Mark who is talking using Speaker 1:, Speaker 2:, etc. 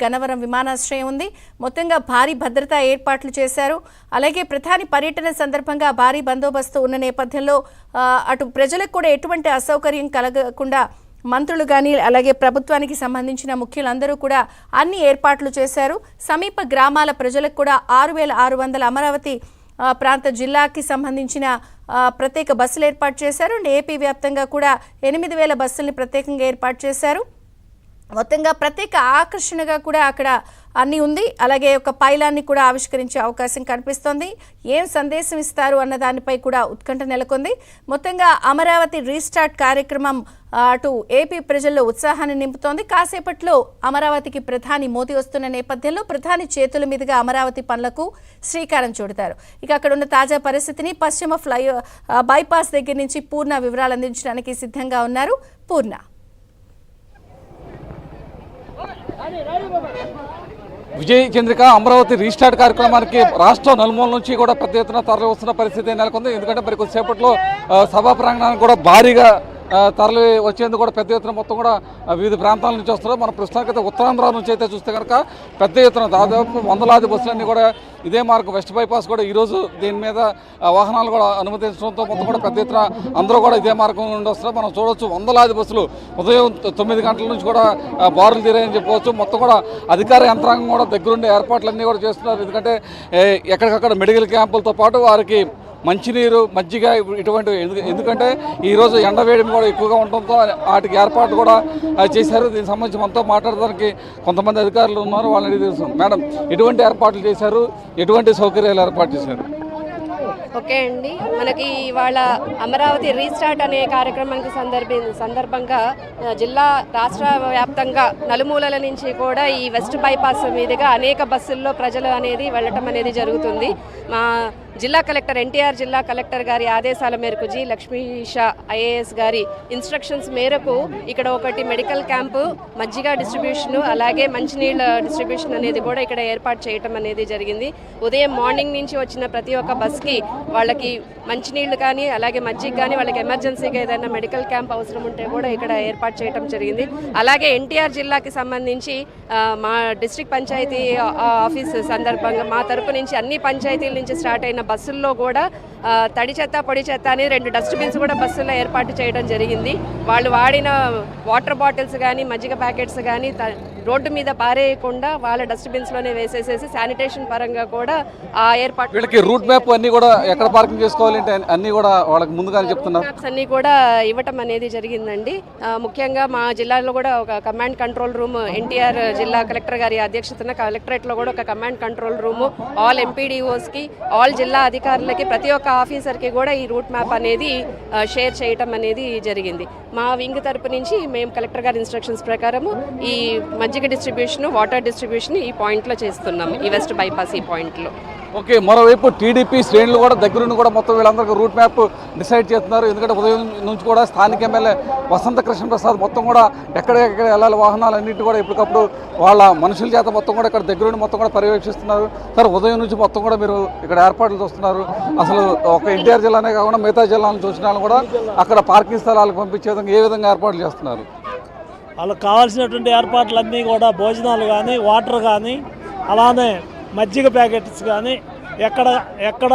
Speaker 1: గన్నవరం విమానాశ్రయం ఉంది. మొత్తంగా భారీ భద్రతా ఏర్పాట్లు చేశారు. అలాగే ప్రధాని పర్యటన సందర్భంగా భారీ బందోబస్తు ఉన్న నేపథ్యంలో అటు ప్రజలకు కూడా ఎటువంటి అసౌకర్యం కలగకుండా మంత్రులు కానీ అలాగే ప్రభుత్వానికి సంబంధించిన ముఖ్యులందరూ కూడా అన్ని ఏర్పాట్లు చేశారు. సమీప గ్రామాల ప్రజలకు కూడా 6,600 అమరావతి ప్రాంత జిల్లాకి సంబంధించిన ప్రత్యేక బస్సులు ఏర్పాటు చేశారు. ఏపీ వ్యాప్తంగా కూడా 8,000 బస్సుల్ని ప్రత్యేకంగా ఏర్పాటు చేశారు. మొత్తంగా ప్రత్యేక ఆకర్షణగా కూడా అక్కడ అన్నీ ఉంది. అలాగే ఒక పైలాన్ని కూడా ఆవిష్కరించే అవకాశం కనిపిస్తోంది. ఏం సందేశం ఇస్తారు అన్న దానిపై కూడా ఉత్కంఠ నెలకొంది. మొత్తంగా అమరావతి రీస్టార్ట్ కార్యక్రమం అటు ఏపీ ప్రజల్లో ఉత్సాహాన్ని నింపుతోంది. కాసేపట్లో అమరావతికి ప్రధాని మోదీ వస్తున్న నేపథ్యంలో ప్రధాని చేతుల మీదుగా అమరావతి పనులకు శ్రీకారం చుడతారు. ఇక అక్కడ ఉన్న తాజా పరిస్థితిని పశ్చిమ బైపాస్ దగ్గర నుంచి పూర్ణ వివరాలు అందించడానికి సిద్ధంగా ఉన్నారు. పూర్ణ.
Speaker 2: విజయ్ చంద్రిక, అమరావతి రీస్టార్ట్ కార్యక్రమానికి రాష్ట్రం నలుమూల నుంచి కూడా పెద్ద ఎత్తున తరలి వస్తున్న పరిస్థితి నెలకొంది. ఎందుకంటే మరి కొద్దిసేపట్లో సభా ప్రాంగణానికి కూడా భారీగా తరలి వచ్చేందుకు కూడా పెద్ద ఎత్తున మొత్తం కూడా వివిధ ప్రాంతాల నుంచి వస్తున్నారు. మన ప్రస్తుతానికైతే ఉత్తరాంధ్ర నుంచి అయితే చూస్తే కనుక పెద్ద ఎత్తున దాదాపు వందలాది బస్సులన్నీ కూడా ఇదే మార్గం వెస్ట్ బైపాస్ కూడా ఈరోజు దీని మీద వాహనాలు కూడా అనుమతించడంతో మొత్తం కూడా పెద్ద ఎత్తున అందరూ కూడా ఇదే మార్గం నుండి వస్తున్నారు. మనం చూడవచ్చు వందలాది బస్సులు ఉదయం 9 గంటల నుంచి కూడా బారులు తీరాయని చెప్పవచ్చు. మొత్తం కూడా అధికార యంత్రాంగం కూడా దగ్గరుండే ఏర్పాట్లన్నీ కూడా చేస్తున్నారు. ఎందుకంటే ఎక్కడికక్కడ మెడికల్ క్యాంపులతో పాటు వారికి మంచినీరు, మజ్జిగ ఇటువంటి, ఎందుకంటే ఈరోజు ఎండవేడి కూడా ఎక్కువగా ఉండడంతో వాటికి ఏర్పాటు కూడా చేశారు. దీనికి సంబంధించి మనతో మాట్లాడడానికి కొంతమంది అధికారులు ఉన్నారు, వాళ్ళని అడిగి తెలుసు. మేడం, ఎటువంటి ఏర్పాట్లు చేశారు, ఎటువంటి సౌకర్యాలు ఏర్పాటు చేశారు?
Speaker 3: ఓకే అండి, మనకి ఇవాళ అమరావతి రీస్టార్ట్ అనే కార్యక్రమానికి సందర్భంగా జిల్లా రాష్ట్ర వ్యాప్తంగా నలుమూలల నుంచి కూడా ఈ వెస్ట్ బైపాస్ మీదుగా అనేక బస్సుల్లో ప్రజలు అనేది వెళ్ళటం అనేది జరుగుతుంది. మా జిల్లా కలెక్టర్ ఎన్టీఆర్ జిల్లా కలెక్టర్ గారి ఆదేశాల మేరకు జి లక్ష్మీషా ఐఏఎస్ గారి ఇన్స్ట్రక్షన్స్ మేరకు ఇక్కడ ఒకటి మెడికల్ క్యాంపు, మజ్జిగ డిస్ట్రిబ్యూషన్, అలాగే మంచినీళ్ళ డిస్ట్రిబ్యూషన్ అనేది కూడా ఇక్కడ ఏర్పాటు చేయటం అనేది జరిగింది. ఉదయం మార్నింగ్ నుంచి వచ్చిన ప్రతి ఒక్క బస్కి వాళ్ళకి మంచినీళ్ళు కానీ అలాగే మజ్జిగ కానీ వాళ్ళకి ఎమర్జెన్సీగా ఏదైనా మెడికల్ క్యాంప్ అవసరం ఉంటే కూడా ఇక్కడ ఏర్పాటు చేయటం జరిగింది. అలాగే ఎన్టీఆర్ జిల్లాకి సంబంధించి మా డిస్ట్రిక్ట్ పంచాయతీ ఆఫీస్ సందర్భంగా మా తరపు నుంచి అన్ని పంచాయతీల నుంచి స్టార్ట్ అయిన బస్సుల్లో కూడా తడి చెత్త, పొడి చెత్త అని 2 డస్ట్బిన్స్ కూడా బస్సుల్లో ఏర్పాటు చేయడం జరిగింది. వాళ్ళు వాడిన వాటర్ బాటిల్స్ కానీ మజ్జిగ ప్యాకెట్స్ కానీ రోడ్డు మీద పారేయకుండా వాళ్ళ డస్ట్బిన్స్లోనే వేసేసేసి శానిటేషన్ పరంగా కూడా ఆ ఏర్పాటు.
Speaker 2: వీళ్ళకి రూట్ మ్యాప్ అన్ని కూడా ఎక్కడ పార్కింగ్ చేసుకోవాలంటే అన్ని కూడా వాళ్ళకి ముందుగానే చెప్తున్నారు.
Speaker 3: మ్యాప్స్ అన్ని కూడా ఇవ్వటం అనేది జరిగిందండి. ముఖ్యంగా మా జిల్లాలో కూడా ఒక కమాండ్ కంట్రోల్ రూమ్, ఎన్టీఆర్ జిల్లా కలెక్టర్ గారి అధ్యక్షతన కలెక్టరేట్లో కూడా ఒక కమాండ్ కంట్రోల్ రూము, ఆల్ ఎంపీడీఓస్కి, ఆల్ జిల్లా అధికారులకి, ప్రతి ఒక్క ఆఫీసర్కి కూడా ఈ రూట్ మ్యాప్ అనేది షేర్ చేయటం అనేది జరిగింది. మా వింగ్ తరపు నుంచి మేము కలెక్టర్ గారి ఇన్స్ట్రక్షన్స్ ప్రకారము ఈ మజ్జిగ డిస్ట్రిబ్యూషన్, వాటర్ డిస్ట్రిబ్యూషన్ ఈ పాయింట్లో చేస్తున్నాము, ఈ వెస్ట్ బైపాస్ ఈ పాయింట్లో.
Speaker 2: ఓకే, మరోవైపు టీడీపీ శ్రేణులు కూడా దగ్గరుండి కూడా మొత్తం వీళ్ళందరికీ రూట్ మ్యాప్ డిసైడ్ చేస్తున్నారు. ఎందుకంటే ఉదయం నుంచి కూడా స్థానిక ఎమ్మెల్యే వసంత కృష్ణ ప్రసాద్ మొత్తం కూడా ఎక్కడెక్కడ వెళ్ళాలి వాహనాలు అన్నింటి కూడా ఎప్పటికప్పుడు వాళ్ళ మనుషుల చేత మొత్తం కూడా ఇక్కడ దగ్గరుండి మొత్తం కూడా పర్యవేక్షిస్తున్నారు. సార్, ఉదయం నుంచి మొత్తం కూడా మీరు ఇక్కడ ఏర్పాట్లు చూస్తున్నారు. అసలు ఒక ఎన్టీఆర్ జిల్లానే కాకుండా మిగతా జిల్లాలను చూసిన కూడా అక్కడ పార్కింగ్ స్థలాలకు పంపించే విధంగా ఏ విధంగా ఏర్పాట్లు చేస్తున్నారు?
Speaker 4: వాళ్ళకి కావాల్సినటువంటి ఏర్పాట్లన్నీ కూడా భోజనాలు కానీ, వాటర్ కానీ, అలానే మజ్జిగ ప్యాకెట్స్ కానీ ఎక్కడ